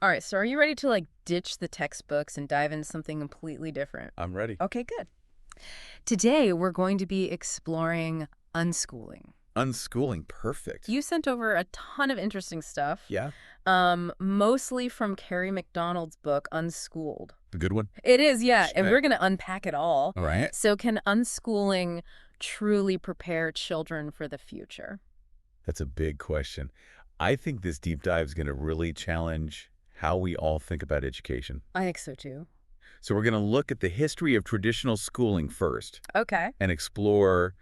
All right, so are you ready to ditch the textbooks and dive into something completely different? I'm ready. Okay, good. Today we're going to be exploring unschooling. Unschooling, perfect. You sent over a ton of interesting stuff, Yeah, mostly from Kerry McDonald's book, Unschooled. the good one. It is, yeah, and Shit. we're going to unpack it all. All right. So can unschooling truly prepare children for the future? That's a big question. I think this deep dive is going to really challenge how we all think about education. I think so too. So we're going to look at the history of traditional schooling first Okay. and explore,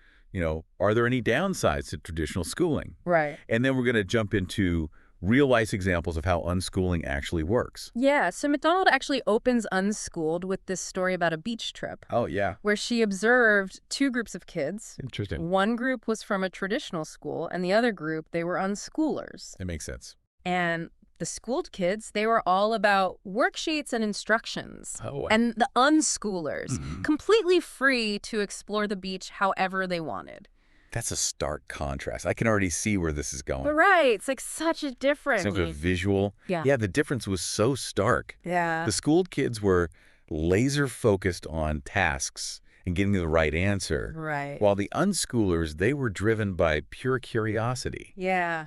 are there any downsides to traditional schooling? Right. And then we're going to jump into real-life examples of how unschooling actually works. Yeah, so Macdonald actually opens Unschooled with this story about a beach trip Oh, yeah. where she observed two groups of kids. Interesting. One group was from a traditional school, and the other group, they were unschoolers. That makes sense. And the schooled kids, they were all about worksheets and instructions. Oh, wow. And the unschoolers, Mhm. completely free to explore the beach however they wanted. That's a stark contrast. I can already see where this is going. But right, it's such a difference. Some of a visual. Yeah. Yeah, the difference was so stark. Yeah. The schooled kids were laser focused on tasks and getting the right answer. Right. While the unschoolers, they were driven by pure curiosity. Yeah.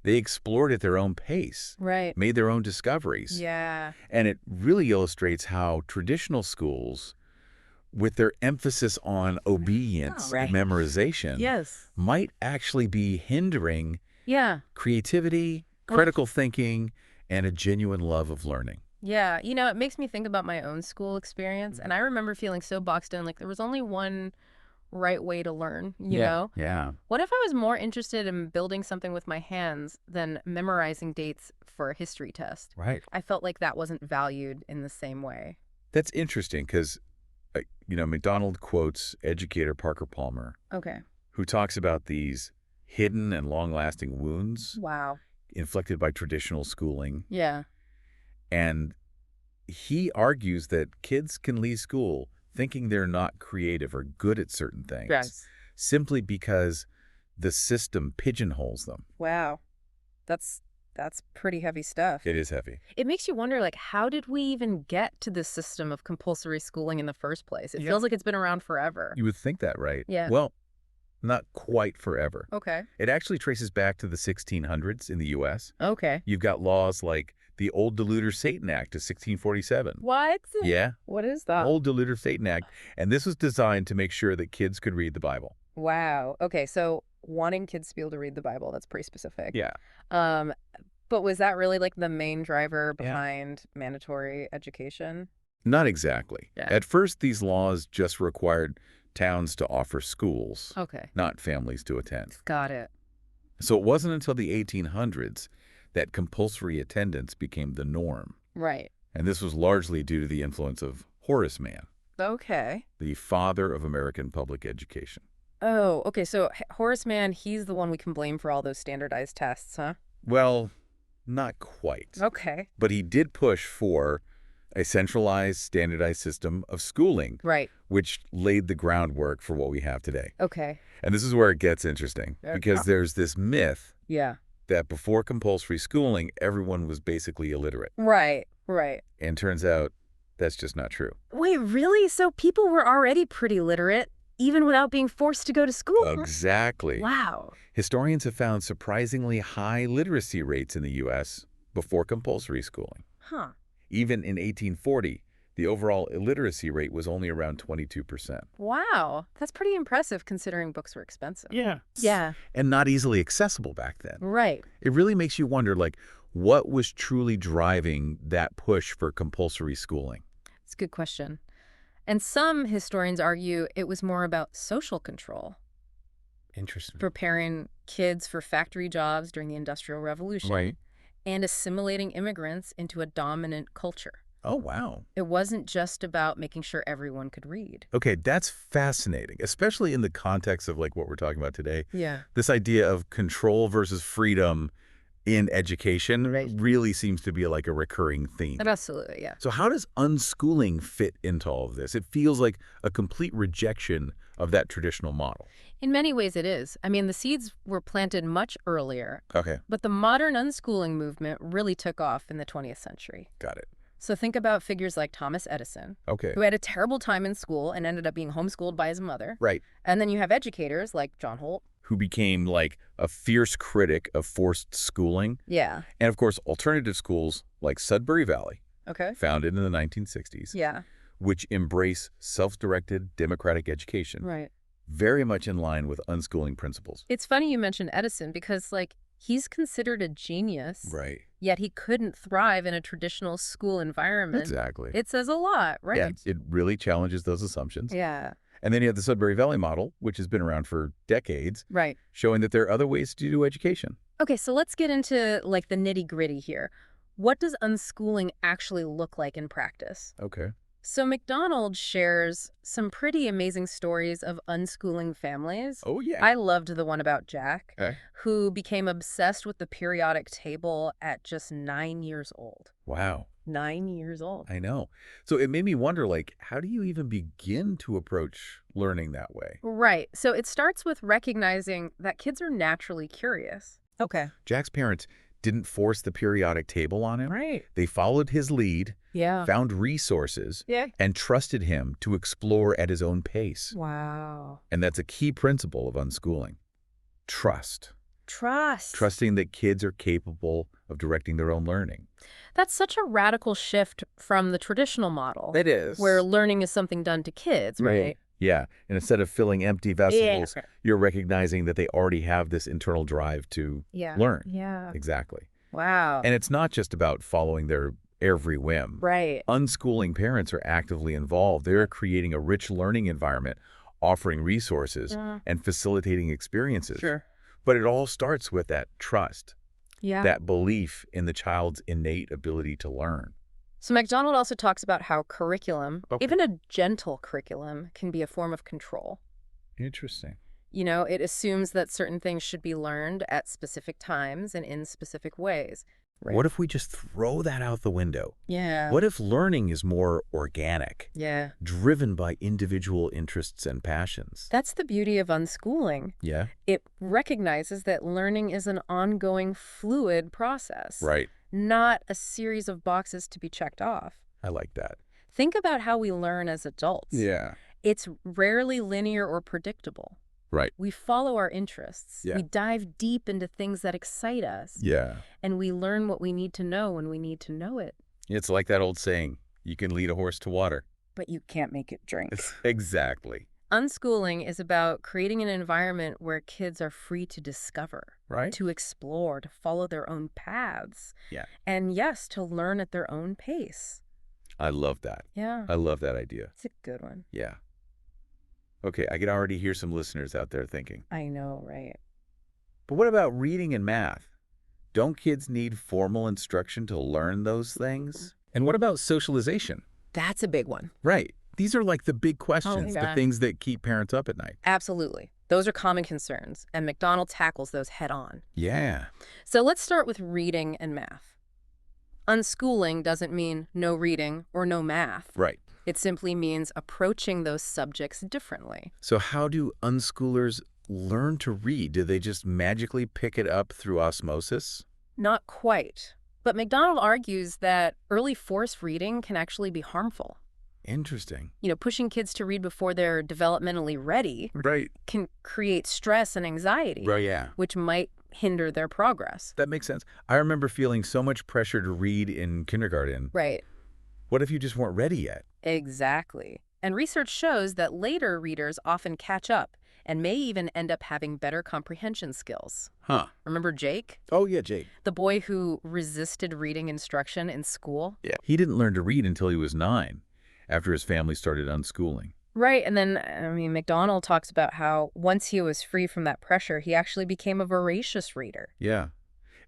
They explored at their own pace, Right. made their own discoveries. Yeah. And it really illustrates how traditional schools, with their emphasis on obedience Right. and memorization, Yes. might actually be hindering Yeah. creativity, critical thinking, and a genuine love of learning. Yeah, it makes me think about my own school experience, and I remember feeling so boxed in, like there was only one right way to learn, you know? Yeah. What if I was more interested in building something with my hands than memorizing dates for a history test? Right. I felt like that wasn't valued in the same way. That's interesting because, McDonald quotes educator Parker Palmer, Okay. who talks about these hidden and long-lasting wounds Wow. inflicted by traditional schooling. Yeah. And he argues that kids can leave school thinking they're not creative or good at certain things Yes. simply because the system pigeonholes them. Wow. That's pretty heavy stuff. It is heavy. It makes you wonder, how did we even get to this system of compulsory schooling in the first place? It Yeah. feels like it's been around forever. You would think that, right? Yeah. Well, not quite forever. Okay. It actually traces back to the 1600s in the U.S. Okay. You've got laws like the Old Deluder Satan Act of 1647. What? Yeah, What is that? Old Deluder Satan Act. And this was designed to make sure that kids could read the Bible. Wow. Okay, so wanting kids to be able to read the Bible, that's pretty specific. Yeah. But was that really the main driver Yeah. behind mandatory education? Not exactly. Yeah. At first, these laws just required towns to offer schools, Okay. not families to attend. Got it. So it wasn't until the 1800s that compulsory attendance became the norm. Right. And this was largely due to the influence of Horace Mann, Okay. the father of American public education. Oh, okay, so Horace Mann, he's the one we can blame for all those standardized tests, huh? Well, not quite. Okay. But he did push for a centralized, standardized system of schooling, Right. which laid the groundwork for what we have today. Okay. And this is where it gets interesting, Yeah. because there's this myth Yeah. that before compulsory schooling, everyone was basically illiterate. Right. Right. And turns out that's just not true. Wait, really? So people were already pretty literate, even without being forced to go to school? Exactly. Wow. Historians have found surprisingly high literacy rates in the U.S. before compulsory schooling. Huh. Even in 1840, the overall illiteracy rate was only around 22%. Wow. That's pretty impressive considering books were expensive. Yeah. Yeah. And not easily accessible back then. Right. It really makes you wonder, what was truly driving that push for compulsory schooling? It's a good question. And some historians argue it was more about social control, Interesting. preparing kids for factory jobs during the Industrial Revolution, Right. and assimilating immigrants into a dominant culture. Oh, wow. It wasn't just about making sure everyone could read. Okay, that's fascinating, especially in the context of what we're talking about today. Yeah. This idea of control versus freedom in education really seems to be a recurring theme. Absolutely, yeah. So how does unschooling fit into all of this? It feels like a complete rejection of that traditional model. In many ways it is. I mean, the seeds were planted much earlier, Okay, but the modern unschooling movement really took off in the 20th century. got it. So think about figures like Thomas Edison, Okay, who had a terrible time in school and ended up being homeschooled by his mother. right. And then you have educators like John Holt. Who became like a fierce critic of forced schooling. Yeah. And of course, alternative schools like Sudbury Valley, Okay. founded in the 1960s, Yeah. which embrace self-directed democratic education, Right. very much in line with unschooling principles. It's funny you mentioned Edison because, like, he's considered a genius, Right. yet he couldn't thrive in a traditional school environment. Exactly. It says a lot, right? Yeah, it really challenges those assumptions. Yeah. And then you have the Sudbury Valley model, which has been around for decades, Right. showing that there are other ways to do education. Okay, so let's get into, like, the nitty-gritty here. What does unschooling actually look like in practice? Okay. So Macdonald shares some pretty amazing stories of unschooling families. Oh, yeah. I loved the one about Jack, Okay. who became obsessed with the periodic table at just 9 years old. Wow. 9 years old. I know. So it made me wonder, like, how do you even begin to approach learning that way? Right. So it starts with recognizing that kids are naturally curious. Okay. Jack's parents didn't force the periodic table on him. Right. They followed his lead, Yeah. found resources, Yeah. and trusted him to explore at his own pace. Wow. And that's a key principle of unschooling. Trust. Trust. Trusting that kids are capable of directing their own learning. That's such a radical shift from the traditional model. It is. Where learning is something done to kids, right? Yeah. And instead of filling empty vessels, Yeah. you're recognizing that they already have this internal drive to Yeah. learn. Yeah. Exactly. Wow. And it's not just about following their every whim. Right. Unschooling parents are actively involved. They're creating a rich learning environment, offering resources, and facilitating experiences. Sure. But it all starts with that trust, Yeah. that belief in the child's innate ability to learn. So Macdonald also talks about how curriculum, Okay. even a gentle curriculum, can be a form of control. Interesting. You know, it assumes that certain things should be learned at specific times and in specific ways. Right. What if we just throw that out the window? Yeah. What if learning is more organic, Yeah. driven by individual interests and passions? That's the beauty of unschooling. Yeah. It recognizes that learning is an ongoing, fluid process, Right. not a series of boxes to be checked off. I like that. Think about how we learn as adults. Yeah. It's rarely linear or predictable. Right. We follow our interests. Yeah. We dive deep into things that excite us. Yeah. And we learn what we need to know when we need to know it. It's like that old saying, you can lead a horse to water. But you can't make it drink. Exactly. Unschooling is about creating an environment where kids are free to discover, Right? to explore, to follow their own paths. Yeah. And yes, to learn at their own pace. I love that. Yeah. I love that idea. It's a good one. Yeah. Okay, I can already hear some listeners out there thinking, I know, right? but what about reading and math? Don't kids need formal instruction to learn those things? And what about socialization? That's a big one. Right. These are like the big questions, the yeah. things that keep parents up at night. Absolutely. Those are common concerns, and Macdonald tackles those head on. Yeah. So let's start with reading and math. Unschooling doesn't mean no reading or no math. Right. It simply means approaching those subjects differently. So how do unschoolers learn to read? Do they just magically pick it up through osmosis? Not quite. But Macdonald argues that early forced reading can actually be harmful. Interesting. You know, pushing kids to read before they're developmentally ready Right. can create stress and anxiety, Right, yeah. which might hinder their progress. That makes sense. I remember feeling so much pressure to read in kindergarten. Right. What if you just weren't ready yet? Exactly. And research shows that later readers often catch up and may even end up having better comprehension skills. Huh. Remember Jake? Oh, yeah, Jake. The boy who resisted reading instruction in school? Yeah. He didn't learn to read until he was 9, after his family started unschooling. Right, and then, Macdonald talks about how once he was free from that pressure, he actually became a voracious reader. Yeah.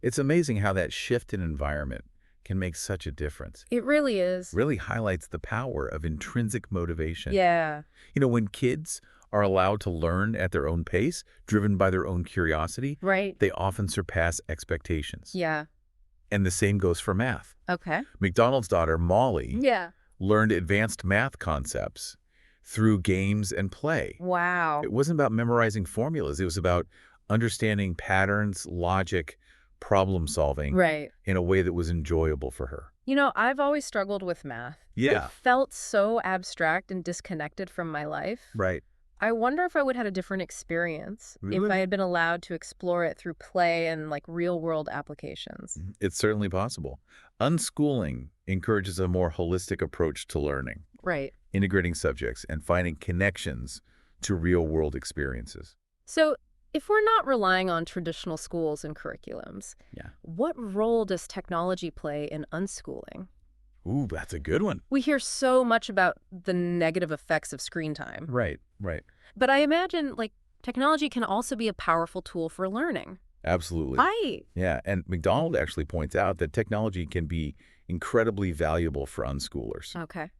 It's amazing how that shift in environment can make such a difference. It really is. Really highlights the power of intrinsic motivation. Yeah. You know, when kids are allowed to learn at their own pace, driven by their own curiosity, Right. they often surpass expectations. Yeah. And the same goes for math. Okay. McDonald's daughter, Molly, Yeah. learned advanced math concepts through games and play. Wow. It wasn't about memorizing formulas. It was about understanding patterns, logic, problem solving Right. in a way that was enjoyable for her. You know, I've always struggled with math. It Yeah, felt so abstract and disconnected from my life. right. I wonder if I would have had a different experience if I Really? had been allowed to explore it through play and like real world applications. It's certainly possible. Unschooling encourages a more holistic approach to learning, Right. integrating subjects and finding connections to real-world experiences. So, if we're not relying on traditional schools and curriculums, Yeah. what role does technology play in unschooling? Ooh, that's a good one. We hear so much about the negative effects of screen time, Right, right. but I imagine like technology can also be a powerful tool for learning. Absolutely. Right. Yeah, and McDonald actually points out that technology can be incredibly valuable for unschoolers. Okay.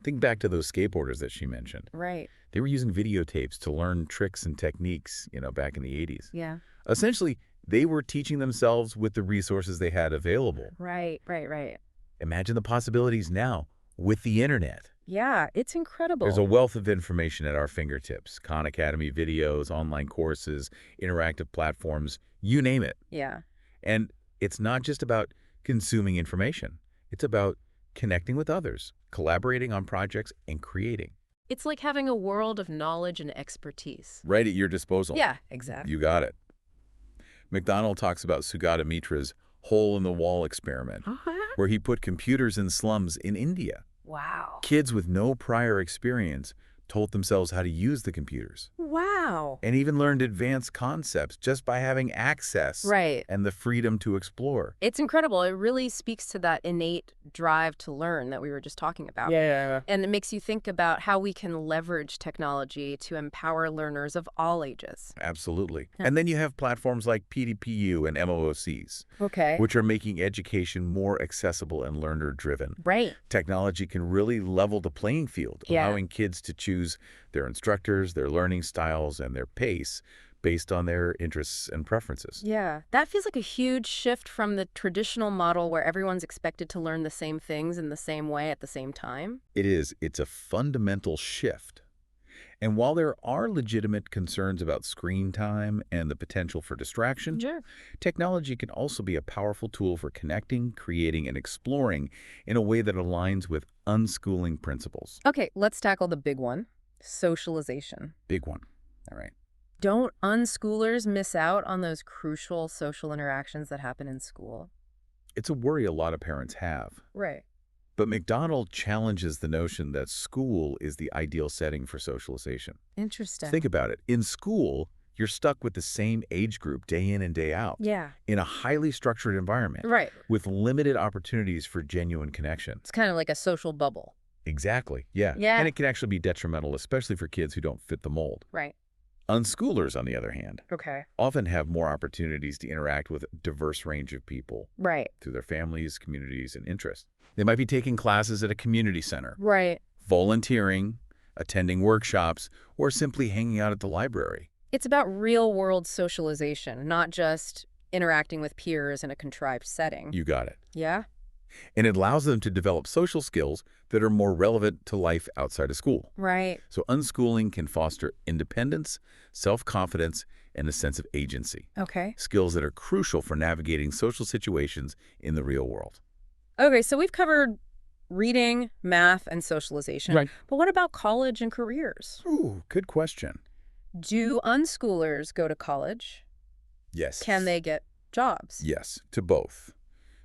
Think back to those skateboarders that she mentioned. Right. They were using videotapes to learn tricks and techniques, back in the 80s. Yeah. Essentially, they were teaching themselves with the resources they had available. Right, right, right. Imagine the possibilities now with the internet. Yeah, it's There's a incredible. wealth of information at our fingertips. Khan Academy videos, online courses, interactive platforms, you name it. Yeah. And it's not just about consuming information. It's about connecting with others, collaborating on projects, and creating. It's like having a world of knowledge and expertise. Right at your disposal. Yeah, exactly. You got it. McDonald talks about Sugata Mitra's hole-in-the-wall experiment, where he put computers in slums in India. Wow. Kids with no prior experience told themselves how to use the computers Wow. and even learned advanced concepts just by having access Right. and the freedom to explore. It's incredible. It really speaks to that innate drive to learn that we were just talking about. Yeah. And it makes you think about how we can leverage technology to empower learners of all ages. Absolutely. Yeah. And then you have platforms like PDPU and MOOCs, Okay. which are making education more accessible and learner-driven. Right. Technology can really level the playing field, Yeah. allowing kids to choose their instructors, their learning styles, and their pace based on their interests and preferences. Yeah. That feels like a huge shift from the traditional model where everyone's expected to learn the same things in the same way at the same time. It is. It's a fundamental shift. And while there are legitimate concerns about screen time and the potential for distraction, Sure. technology can also be a powerful tool for connecting, creating, and exploring in a way that aligns with unschooling principles. Okay, let's tackle the big one, socialization. Big one. All right. Don't unschoolers miss out on those crucial social interactions that happen in school? It's a worry a lot of parents have. Right. But McDonald challenges the notion that school is the ideal setting for socialization. Interesting. Think about it. In school, you're stuck with the same age group day in and day out Yeah. in a highly structured environment Right. with limited opportunities for genuine connection. It's kind of like a social bubble. Exactly. Yeah. Yeah. And it can actually be detrimental, especially for kids who don't fit the mold. Right. Unschoolers, on the other hand, Okay. often have more opportunities to interact with a diverse range of people Right. through their families, communities, and interests. They might be taking classes at a community center, Right. volunteering, attending workshops, or simply hanging out at the library. It's about real-world socialization, not just interacting with peers in a contrived setting. You got it. Yeah? And it allows them to develop social skills that are more relevant to life outside of school. Right. So unschooling can foster independence, self-confidence, and a sense of agency, Okay. skills that are crucial for navigating social situations in the real world. Okay, so we've covered reading, math, and socialization. Right. But what about college and careers? Ooh, good question. Do unschoolers go to college? Yes. Can they get jobs? Yes, to both.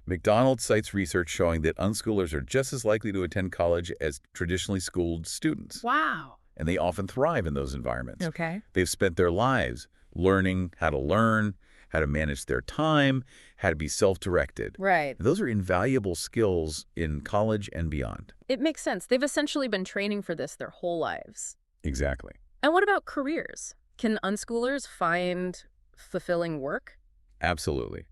McDonald cites research showing that unschoolers are just as likely to attend college as traditionally schooled students, Wow. and they often thrive in those environments. Okay. They've spent their lives learning, how to manage their time, how to be self-directed. Right. Those are invaluable skills in college and beyond. It makes sense. They've essentially been training for this their whole lives. Exactly. And what about careers? Can unschoolers find fulfilling work? Absolutely.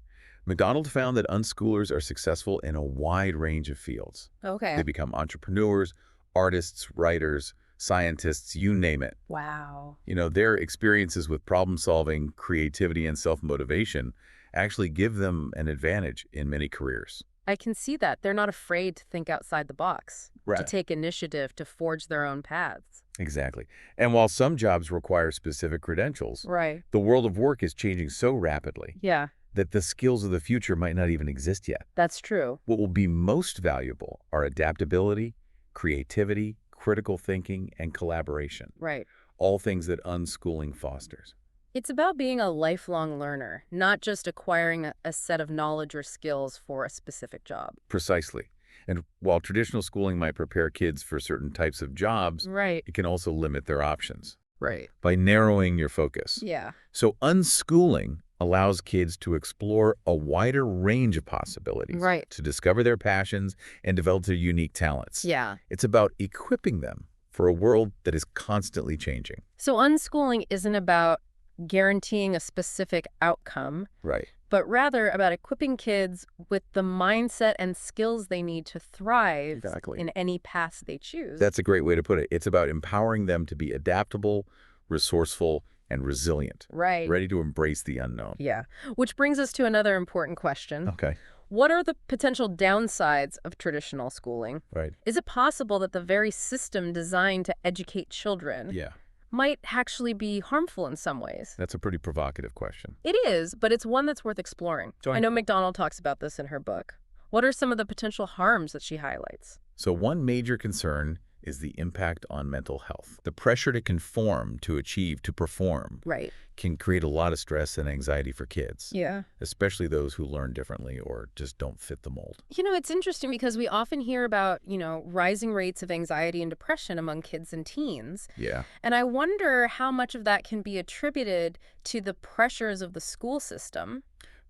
McDonald found that unschoolers are successful in a wide range of fields. Okay. They become entrepreneurs, artists, writers, scientists, you name it. Wow. Their experiences with problem solving, creativity, and self-motivation actually give them an advantage in many careers. I can see that. They're not afraid to think outside the box, to Right. take initiative, to forge their own paths. Exactly. And while some jobs require specific credentials, Right. the world of work is changing so rapidly Yeah, that the skills of the future might not even exist yet. that's true. What will be most valuable are adaptability, creativity, critical thinking, and collaboration, Right. all things that unschooling fosters. It's about being a lifelong learner, not just acquiring a set of knowledge or skills for a specific job. Precisely. And while traditional schooling might prepare kids for certain types of jobs, Right. it can also limit their options Right. by narrowing your focus. Yeah. So unschooling allows kids to explore a wider range of possibilities, Right. to discover their passions and develop their unique talents. Yeah. It's about equipping them for a world that is constantly changing. So unschooling isn't about guaranteeing a specific outcome, Right. but rather about equipping kids with the mindset and skills they need to thrive Exactly. in any path they choose. That's a great way to put it. It's about empowering them to be adaptable, resourceful, and resilient, right. ready to embrace the unknown. Yeah. Which brings us to another important question. Okay. What are the potential downsides of traditional schooling? Right. Is it possible that the very system designed to educate children Yeah. might actually be harmful in some ways? That's a pretty provocative question. It is, but it's one that's worth exploring. I know Macdonald talks about this in her book. What are some of the potential harms that she highlights? So one major concern is the impact on mental health. The pressure to conform, to achieve, to perform Right. can create a lot of stress and anxiety for kids, Yeah. especially those who learn differently or just don't fit the mold. It's interesting because we often hear about, rising rates of anxiety and depression among kids and teens. Yeah. And I wonder how much of that can be attributed to the pressures of the school system.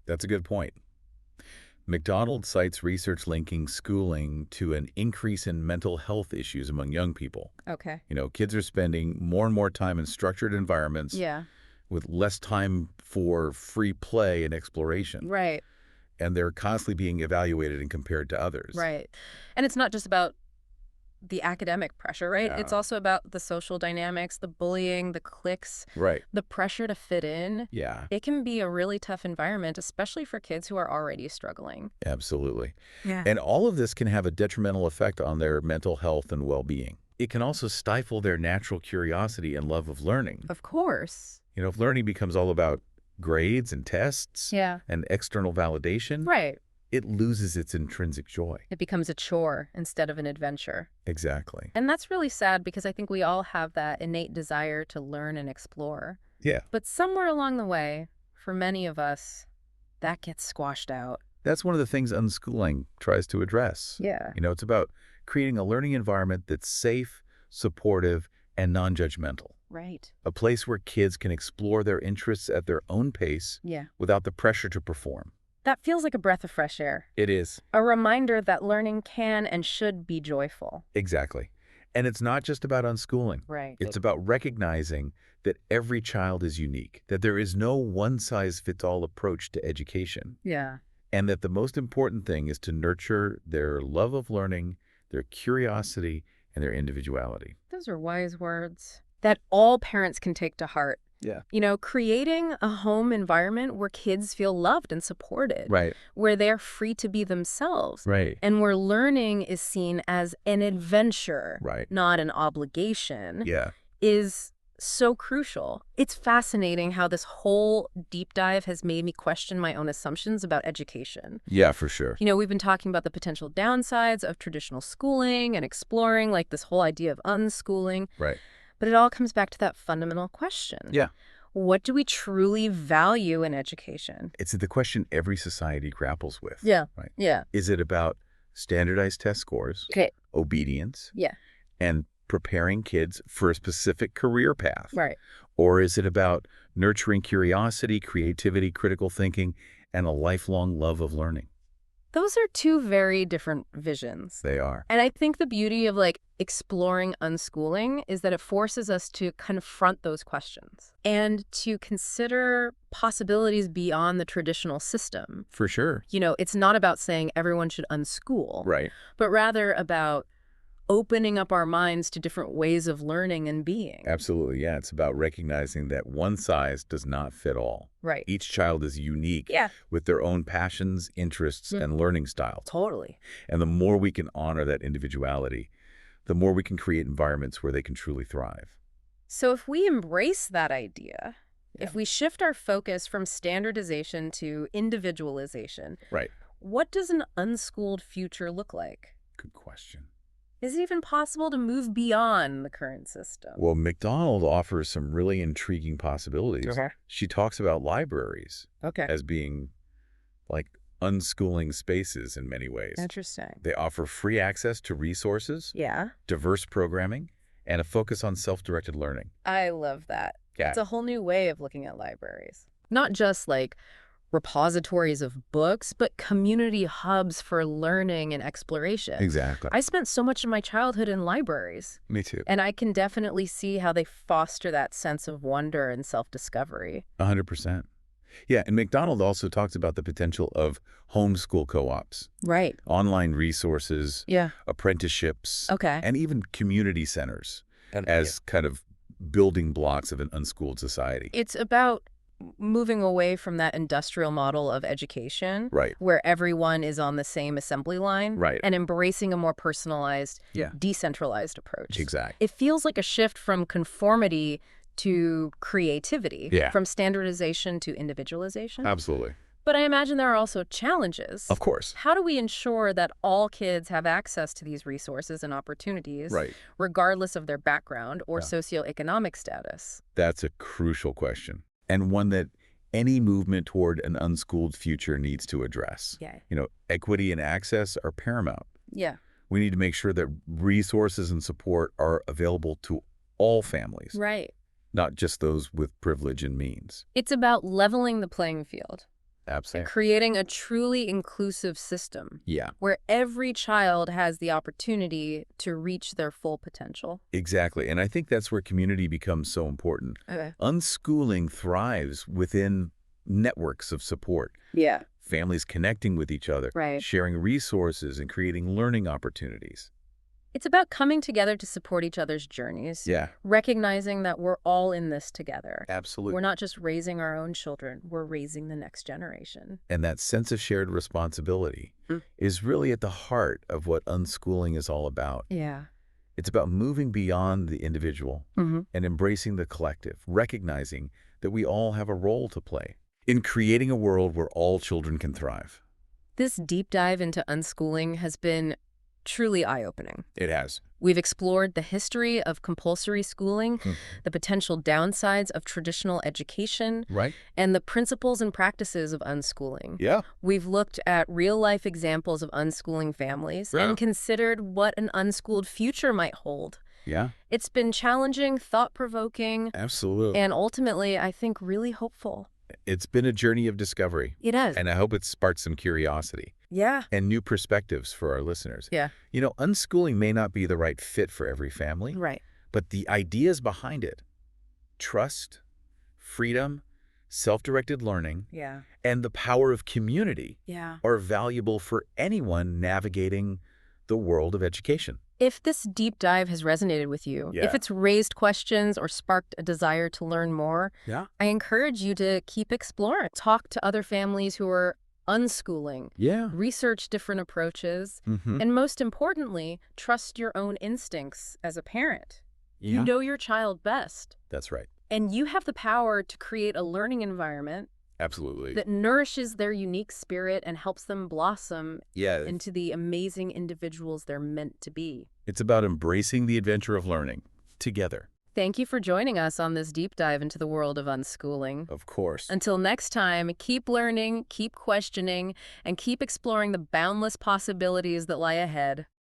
That's a good point. Macdonald cites research linking schooling to an increase in mental health issues among young people. Okay. Kids are spending more and more time in structured environments Yeah. with less time for free play and exploration. Right. And they're constantly being evaluated and compared to others. Right. And it's not just about the academic pressure, right? Yeah. It's also about the social dynamics, the bullying, the cliques, Right. the pressure to fit in. Yeah, It can be a really tough environment, especially for kids who are already struggling. absolutely. Yeah. And all of this can have a detrimental effect on their mental health and well-being. It can also stifle their natural curiosity and love of learning. Of course. If learning becomes all about grades and tests Yeah. and external validation, Right. it loses its intrinsic joy. It becomes a chore instead of an adventure. Exactly. And that's really sad because I think we all have that innate desire to learn and explore. Yeah, But somewhere along the way, for many of us, that gets squashed out. that's one of the things unschooling tries to address. Yeah. It's about creating a learning environment that's safe, supportive, and non-judgmental. Right. A place where kids can explore their interests at their own pace Yeah. without the pressure to perform. That feels like a breath of fresh air. It is. A reminder that learning can and should be joyful. Exactly. And it's not just about unschooling. Right. It's about recognizing that every child is unique, that there is no one-size-fits-all approach to education, Yeah. and that the most important thing is to nurture their love of learning, their curiosity, and their individuality. Those are wise words that all parents can take to heart. Yeah. Creating a home environment where kids feel loved and supported, Right. where they're free to be themselves, Right. and where learning is seen as an adventure, Right. not an obligation, Yeah. is so crucial. It's fascinating how this whole deep dive has made me question my own assumptions about education. Yeah, for sure. We've been talking about the potential downsides of traditional schooling and exploring this whole idea of unschooling. Right. But it all comes back to that fundamental question. Yeah. What do we truly value in education? It's the question every society grapples with. Yeah. Right. Yeah. Is it about standardized test scores, Okay. obedience, Yeah. and preparing kids for a specific career path? Right. Or is it about nurturing curiosity, creativity, critical thinking, and a lifelong love of learning? Those are two very different visions. They are. And I think the beauty of exploring unschooling is that it forces us to confront those questions and to consider possibilities beyond the traditional system. For sure. It's not about saying everyone should unschool, Right. but rather about opening up our minds to different ways of learning and being. Absolutely, yeah. It's about recognizing that one size does not fit all. Right. Each child is unique Yeah. with their own passions, interests, and learning styles. Totally. And the more we can honor that individuality, the more we can create environments where they can truly thrive. So if we embrace that idea, Yeah. if we shift our focus from standardization to individualization, Right. what does an unschooled future look like? Good question. Is it even possible to move beyond the current system? Well, Macdonald offers some really intriguing possibilities. Okay. She talks about libraries Okay. as being like unschooling spaces in many ways. Interesting. They offer free access to resources, Yeah. diverse programming, and a focus on self-directed learning. I love that. Yeah. It's a whole new way of looking at libraries. Not just like repositories of books, but community hubs for learning and exploration. Exactly. I spent so much of my childhood in libraries, Me too. and I can definitely see how they foster that sense of wonder and self-discovery. 100%. Yeah, and Macdonald also talks about the potential of homeschool co-ops, Right. online resources, Yeah. apprenticeships, Okay. and even community centers as kind of building blocks of an unschooled society. It's about moving away from that industrial model of education, Right. where everyone is on the same assembly line, Right. and embracing a more personalized, Yeah. decentralized approach. Exactly. It feels like a shift from conformity to creativity, Yeah. from standardization to individualization. Absolutely. But I imagine there are also challenges. Of course. How do we ensure that all kids have access to these resources and opportunities, Right. regardless of their background or Yeah. socioeconomic status? That's a crucial question, and one that any movement toward an unschooled future needs to address. Yeah. Equity and access are paramount. Yeah. We need to make sure that resources and support are available to all families, Right. not just those with privilege and means. It's about leveling the playing field, Absolutely. creating a truly inclusive system Yeah, where every child has the opportunity to reach their full potential. exactly. And I think that's where community becomes so important. Okay. Unschooling thrives within networks of support, Yeah. families connecting with each other, Right. sharing resources, and creating learning opportunities. It's about coming together to support each other's journeys, Yeah, recognizing that we're all in this together. absolutely. We're not just raising our own children, we're raising the next generation. And that sense of shared responsibility is really at the heart of what unschooling is all about. Yeah. It's about moving beyond the individual Mm-hmm. and embracing the collective, recognizing that we all have a role to play in creating a world where all children can thrive. This deep dive into unschooling has been truly eye-opening. It has. We've explored the history of compulsory schooling, the potential downsides of traditional education, Right? and the principles and practices of unschooling. Yeah. We've looked at real-life examples of unschooling families Yeah. and considered what an unschooled future might hold. Yeah. It's been challenging, thought-provoking, Absolutely. and ultimately, I think, really hopeful. It's been a journey of discovery, It has. and I hope it sparked some curiosity Yeah. and new perspectives for our listeners. Yeah. Unschooling may not be the right fit for every family, Right. but the ideas behind it, trust, freedom, self-directed learning, Yeah. and the power of community Yeah. are valuable for anyone navigating the world of education. If this deep dive has resonated with you, Yeah. if it's raised questions or sparked a desire to learn more, Yeah. I encourage you to keep exploring. Talk to other families who are unschooling, Yeah. research different approaches, Mm-hmm. and most importantly, trust your own instincts as a parent. Yeah. You know your child best, That's right. and you have the power to create a learning environment Absolutely. that nourishes their unique spirit and helps them blossom Yeah. into the amazing individuals they're meant to be. It's about embracing the adventure of learning together. Thank you for joining us on this deep dive into the world of unschooling. Of course. Until next time, keep learning, keep questioning, and keep exploring the boundless possibilities that lie ahead.